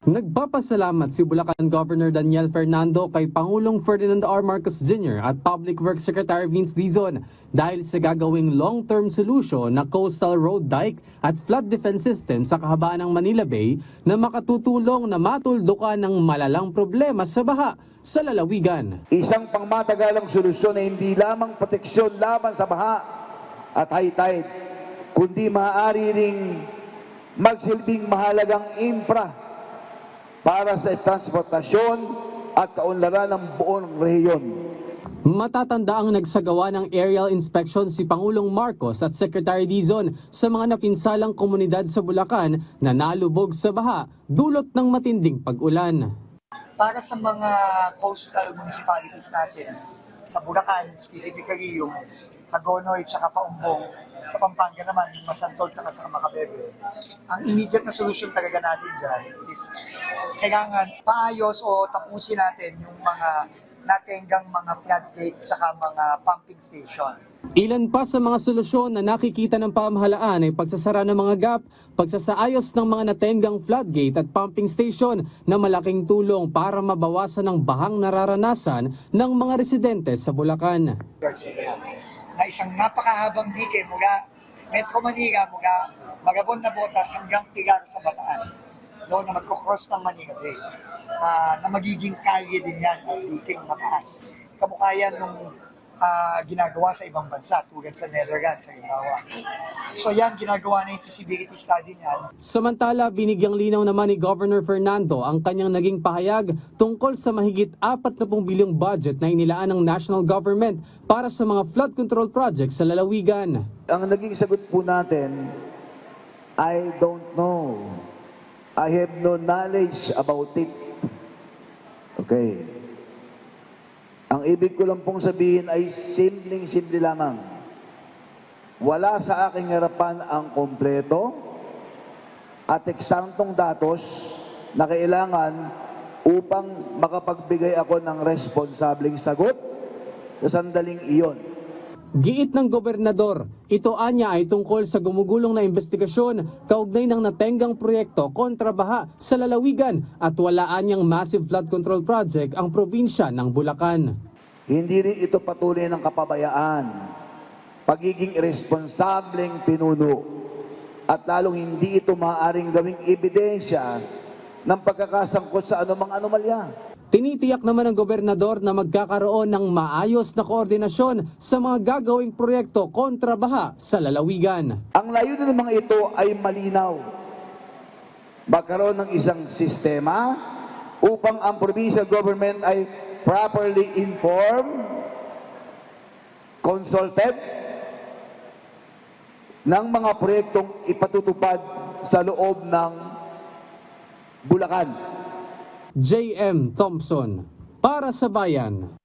Nagpapasalamat si Bulacan Governor Daniel Fernando kay Pangulong Ferdinand R. Marcos Jr. at Public Works Secretary Vince Dizon dahil sa gagawing long-term solution na coastal road dike at flood defense system sa kahabaan ng Manila Bay na makatutulong na matuldukan ng malalang problema sa baha sa lalawigan. Isang pangmatagalang solusyon na hindi lamang proteksyon laban sa baha at high tide, kundi maaari ring magsilbing mahalagang infra para sa transportasyon at kaunlaran ng buong rehiyon. Matatanda ang nagsagawa ng aerial inspection si Pangulong Marcos at Secretary Dizon sa mga napinsalang komunidad sa Bulacan na nalubog sa baha dulot ng matinding pag-ulan. Para sa mga coastal municipalities natin, sa Bulacan, specifically yung Hagonoy at Paumbong, sa Pampanga naman, yung Masantol at sa Macabebe. Ang immediate na solution talaga natin dyan is kailangan paayos o tapusin natin yung mga natenggang mga floodgate at mga pumping station. Ilan pa sa mga solusyon na nakikita ng pamahalaan ay pagsasara ng mga gap, pagsasaayos ng mga natenggang floodgate at pumping station na malaking tulong para mabawasan ang bahang nararanasan ng mga residente sa Bulacan. Na isang napakahabang dike mula Metro Manila, mula Marabon na Botas hanggang Pilar sa Bataan, doon na magkocross ng Manila Bay, na magiging kalye din yan, ang diking mataas. Kamukha yan nung ginagawa sa ibang bansa, tulad sa Netherlands, sa Gingawa. So yan, ginagawa na yung feasibility study niyan. Samantala, binigyang linaw naman ni Governor Fernando ang kanyang naging pahayag tungkol sa mahigit 40 bilyong budget na inilaan ng national government para sa mga flood control projects sa lalawigan. Ang naging sagot po natin, I don't know. I have no knowledge about it. Okay. Ang ibig ko lang pong sabihin ay simpleng-simple lamang. Wala sa aking harapan ang kompleto at eksaktong datos na kailangan upang makapagbigay ako ng responsableng sagot sa sandaling iyon. Giit ng gobernador, ito anya ay tungkol sa gumugulong na investigasyon kaugnay ng natenggang proyekto kontra baha sa lalawigan at wala anyang massive flood control project ang probinsya ng Bulacan. Hindi rin ito patuloy ng kapabayaan, pagiging irresponsableng pinuno, at lalong hindi ito maaaring gawing ebidensya ng pagkakasangkot sa anumang anomalya. Tinitiyak naman ng gobernador na magkakaroon ng maayos na koordinasyon sa mga gagawing proyekto kontra baha sa lalawigan. Ang layunin ng mga ito ay malinaw. Magkaroon ng isang sistema upang ang provincial government ay properly informed, consulted ng mga proyektong ipatutupad sa loob ng Bulacan. J.M. Thompson, para sa Bayan.